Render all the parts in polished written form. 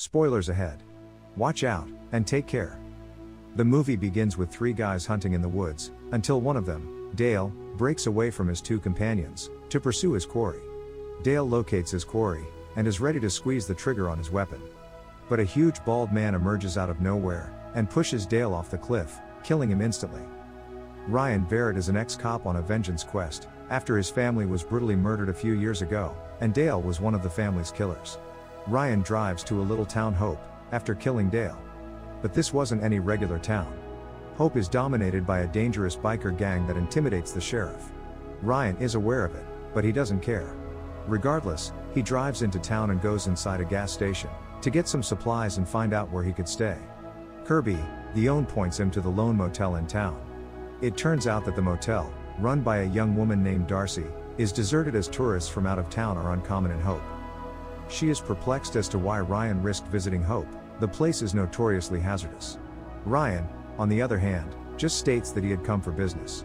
Spoilers ahead. Watch out, and take care. The movie begins with three guys hunting in the woods, until one of them, Dale, breaks away from his two companions, to pursue his quarry. Dale locates his quarry, and is ready to squeeze the trigger on his weapon. But a huge bald man emerges out of nowhere, and pushes Dale off the cliff, killing him instantly. Ryan Barrett is an ex-cop on a vengeance quest, after his family was brutally murdered a few years ago, and Dale was one of the family's killers. Ryan drives to a little town, Hope, after killing Dale. But this wasn't any regular town. Hope is dominated by a dangerous biker gang that intimidates the sheriff. Ryan is aware of it, but he doesn't care. Regardless, he drives into town and goes inside a gas station, to get some supplies and find out where he could stay. Kirby, the owner, points him to the lone motel in town. It turns out that the motel, run by a young woman named Darcy, is deserted as tourists from out of town are uncommon in Hope. She is perplexed as to why Ryan risked visiting Hope. The place is notoriously hazardous. Ryan, on the other hand, just states that he had come for business.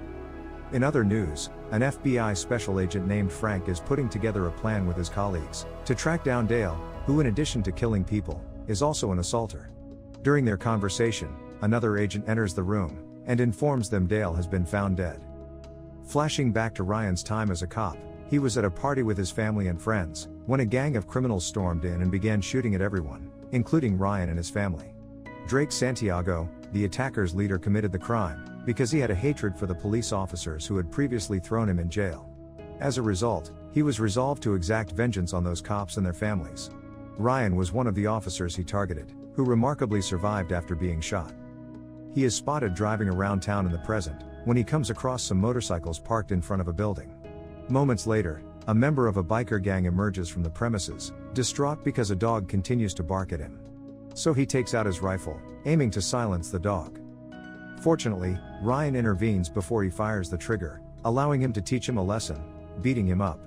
In other news, an FBI special agent named Frank is putting together a plan with his colleagues to track down Dale, who in addition to killing people, is also an assaulter. During their conversation, another agent enters the room and informs them Dale has been found dead. Flashing back to Ryan's time as a cop, he was at a party with his family and friends when a gang of criminals stormed in and began shooting at everyone, including Ryan and his family. Drake Santiago, the attackers' leader, committed the crime because he had a hatred for the police officers who had previously thrown him in jail. As a result, he was resolved to exact vengeance on those cops and their families. Ryan was one of the officers he targeted, who remarkably survived after being shot. He is spotted driving around town in the present, when he comes across some motorcycles parked in front of a building. Moments later, a member of a biker gang emerges from the premises, distraught because a dog continues to bark at him. So he takes out his rifle, aiming to silence the dog. Fortunately, Ryan intervenes before he fires the trigger, allowing him to teach him a lesson, beating him up.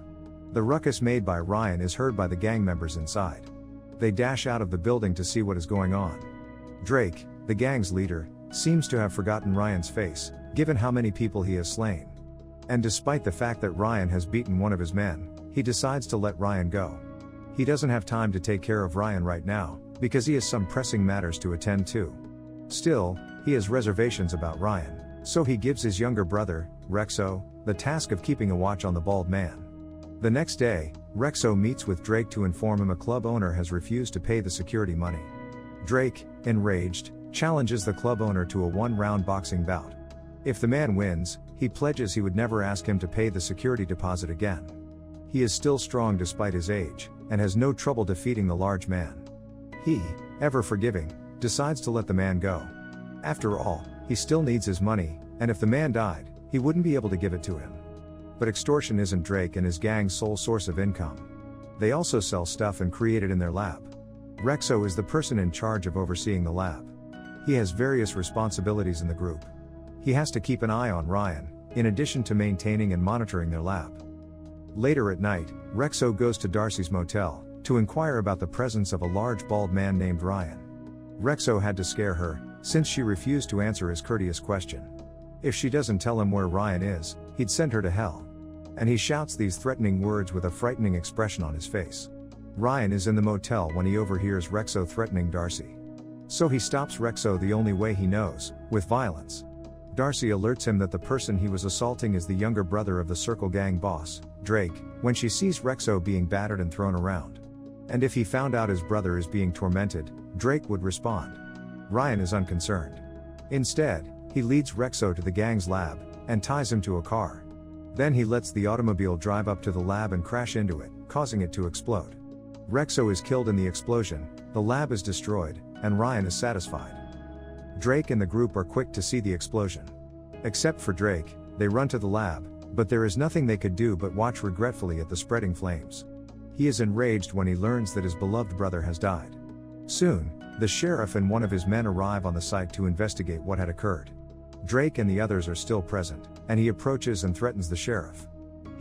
The ruckus made by Ryan is heard by the gang members inside. They dash out of the building to see what is going on. Drake, the gang's leader, seems to have forgotten Ryan's face, given how many people he has slain. And despite the fact that Ryan has beaten one of his men, he decides to let Ryan go. He doesn't have time to take care of Ryan right now, because he has some pressing matters to attend to. Still, he has reservations about Ryan, so he gives his younger brother, Rexo, the task of keeping a watch on the bald man. The next day, Rexo meets with Drake to inform him a club owner has refused to pay the security money. Drake, enraged, challenges the club owner to a one-round boxing bout. If the man wins, he pledges he would never ask him to pay the security deposit again. He is still strong despite his age, and has no trouble defeating the large man. He, ever forgiving, decides to let the man go. After all, he still needs his money, and if the man died, he wouldn't be able to give it to him. But extortion isn't Drake and his gang's sole source of income. They also sell stuff and create it in their lab. Rexo is the person in charge of overseeing the lab. He has various responsibilities in the group. He has to keep an eye on Ryan, in addition to maintaining and monitoring their lab. Later at night, Rexo goes to Darcy's motel, to inquire about the presence of a large bald man named Ryan. Rexo had to scare her, since she refused to answer his courteous question. If she doesn't tell him where Ryan is, he'd send her to hell. And he shouts these threatening words with a frightening expression on his face. Ryan is in the motel when he overhears Rexo threatening Darcy. So he stops Rexo the only way he knows, with violence. Darcy alerts him that the person he was assaulting is the younger brother of the Circle Gang boss, Drake, when she sees Rexo being battered and thrown around. And if he found out his brother is being tormented, Drake would respond. Ryan is unconcerned. Instead, he leads Rexo to the gang's lab, and ties him to a car. Then he lets the automobile drive up to the lab and crash into it, causing it to explode. Rexo is killed in the explosion, the lab is destroyed, and Ryan is satisfied. Drake and the group are quick to see the explosion. Except for Drake, they run to the lab, but there is nothing they could do but watch regretfully at the spreading flames. He is enraged when he learns that his beloved brother has died. Soon, the sheriff and one of his men arrive on the site to investigate what had occurred. Drake and the others are still present, and he approaches and threatens the sheriff.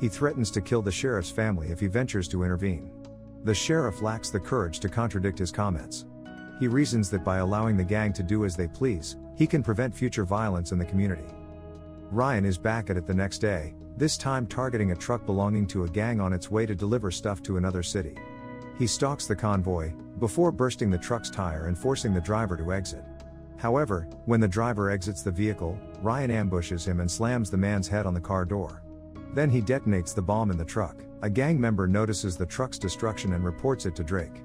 He threatens to kill the sheriff's family if he ventures to intervene. The sheriff lacks the courage to contradict his comments. He reasons that by allowing the gang to do as they please, he can prevent future violence in the community. Ryan is back at it the next day, this time targeting a truck belonging to a gang on its way to deliver stuff to another city. He stalks the convoy, before bursting the truck's tire and forcing the driver to exit. However, when the driver exits the vehicle, Ryan ambushes him and slams the man's head on the car door. Then he detonates the bomb in the truck. A gang member notices the truck's destruction and reports it to Drake.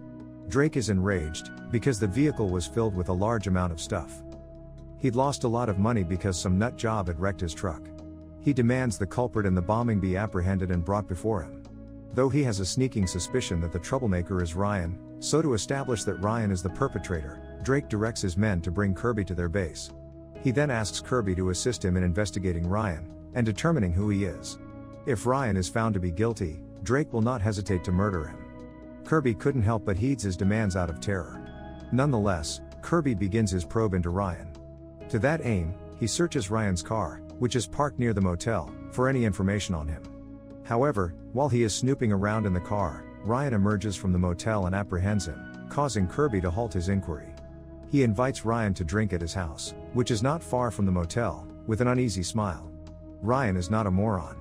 Drake is enraged, because the vehicle was filled with a large amount of stuff. He'd lost a lot of money because some nut job had wrecked his truck. He demands the culprit in the bombing be apprehended and brought before him. Though he has a sneaking suspicion that the troublemaker is Ryan, so to establish that Ryan is the perpetrator, Drake directs his men to bring Kirby to their base. He then asks Kirby to assist him in investigating Ryan, and determining who he is. If Ryan is found to be guilty, Drake will not hesitate to murder him. Kirby couldn't help but heeds his demands out of terror. Nonetheless, Kirby begins his probe into Ryan. To that aim, he searches Ryan's car, which is parked near the motel, for any information on him. However, while he is snooping around in the car, Ryan emerges from the motel and apprehends him, causing Kirby to halt his inquiry. He invites Ryan to drink at his house, which is not far from the motel, with an uneasy smile. Ryan is not a moron.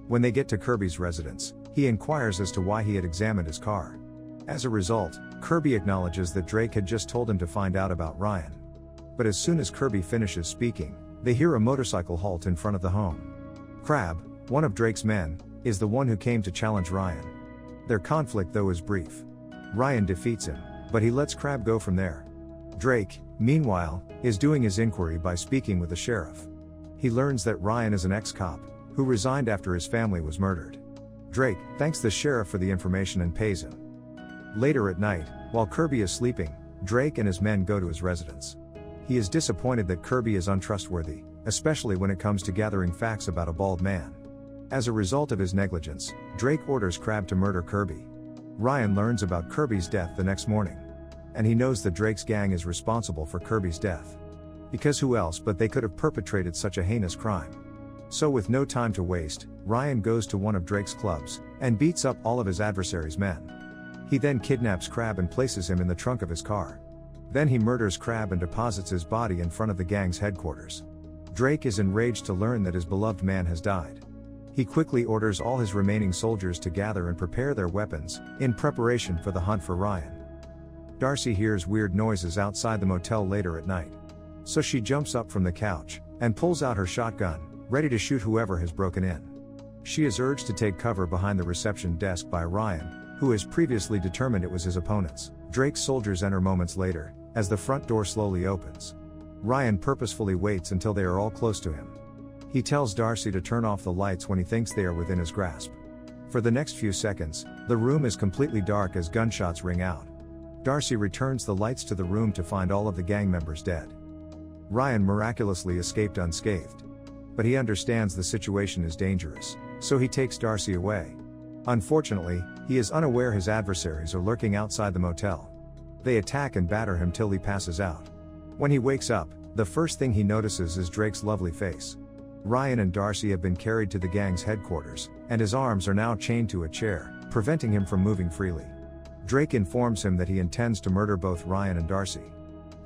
When they get to Kirby's residence, he inquires as to why he had examined his car. As a result, Kirby acknowledges that Drake had just told him to find out about Ryan. But as soon as Kirby finishes speaking, they hear a motorcycle halt in front of the home. Crab, one of Drake's men, is the one who came to challenge Ryan. Their conflict though is brief. Ryan defeats him, but he lets Crab go from there. Drake, meanwhile, is doing his inquiry by speaking with the sheriff. He learns that Ryan is an ex-cop, who resigned after his family was murdered. Drake thanks the sheriff for the information and pays him. Later at night, while Kirby is sleeping, Drake and his men go to his residence. He is disappointed that Kirby is untrustworthy, especially when it comes to gathering facts about a bald man. As a result of his negligence, Drake orders Crab to murder Kirby. Ryan learns about Kirby's death the next morning. And he knows that Drake's gang is responsible for Kirby's death. Because who else but they could have perpetrated such a heinous crime? So with no time to waste, Ryan goes to one of Drake's clubs, and beats up all of his adversary's men. He then kidnaps Crab and places him in the trunk of his car. Then he murders Crab and deposits his body in front of the gang's headquarters. Drake is enraged to learn that his beloved man has died. He quickly orders all his remaining soldiers to gather and prepare their weapons, in preparation for the hunt for Ryan. Darcy hears weird noises outside the motel later at night. So she jumps up from the couch, and pulls out her shotgun, ready to shoot whoever has broken in. She is urged to take cover behind the reception desk by Ryan, who has previously determined it was his opponents. Drake's soldiers enter moments later, as the front door slowly opens. Ryan purposefully waits until they are all close to him. He tells Darcy to turn off the lights when he thinks they are within his grasp. For the next few seconds, the room is completely dark as gunshots ring out. Darcy returns the lights to the room to find all of the gang members dead. Ryan miraculously escaped unscathed. But he understands the situation is dangerous, so he takes Darcy away. Unfortunately, he is unaware his adversaries are lurking outside the motel. They attack and batter him till he passes out. When he wakes up, the first thing he notices is Drake's lovely face. Ryan and Darcy have been carried to the gang's headquarters, and his arms are now chained to a chair, preventing him from moving freely. Drake informs him that he intends to murder both Ryan and Darcy.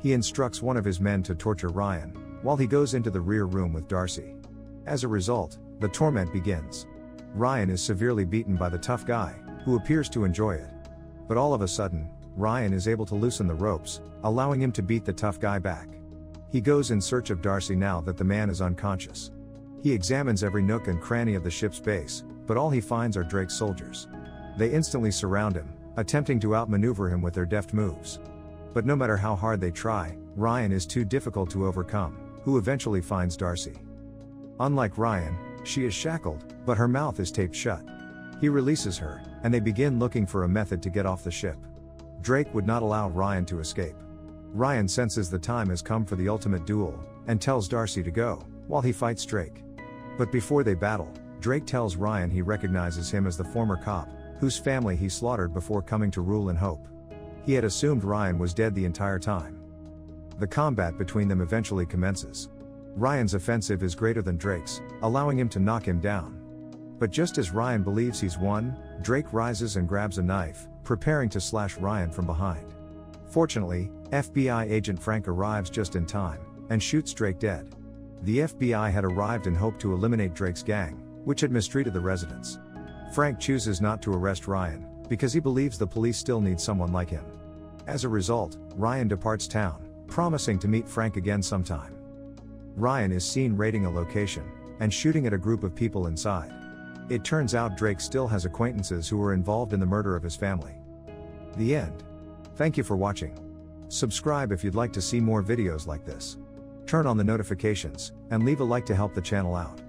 He instructs one of his men to torture Ryan, while he goes into the rear room with Darcy. As a result, the torment begins. Ryan is severely beaten by the tough guy, who appears to enjoy it. But all of a sudden, Ryan is able to loosen the ropes, allowing him to beat the tough guy back. He goes in search of Darcy now that the man is unconscious. He examines every nook and cranny of the ship's base, but all he finds are Drake's soldiers. They instantly surround him, attempting to outmaneuver him with their deft moves. But no matter how hard they try, Ryan is too difficult to overcome, who eventually finds Darcy. Unlike Ryan, she is shackled, but her mouth is taped shut. He releases her, and they begin looking for a method to get off the ship. Drake would not allow Ryan to escape. Ryan senses the time has come for the ultimate duel, and tells Darcy to go, while he fights Drake. But before they battle, Drake tells Ryan he recognizes him as the former cop, whose family he slaughtered before coming to rule in Hope. He had assumed Ryan was dead the entire time. The combat between them eventually commences. Ryan's offensive is greater than Drake's, allowing him to knock him down. But just as Ryan believes he's won, Drake rises and grabs a knife, preparing to slash Ryan from behind. Fortunately, FBI agent Frank arrives just in time, and shoots Drake dead. The FBI had arrived in Hope to eliminate Drake's gang, which had mistreated the residents. Frank chooses not to arrest Ryan, because he believes the police still need someone like him. As a result, Ryan departs town, promising to meet Frank again sometime. Ryan is seen raiding a location and shooting at a group of people inside. It turns out Drake still has acquaintances who were involved in the murder of his family. The end. Thank you for watching. Subscribe if you'd like to see more videos like this. Turn on the notifications, and leave a like to help the channel out.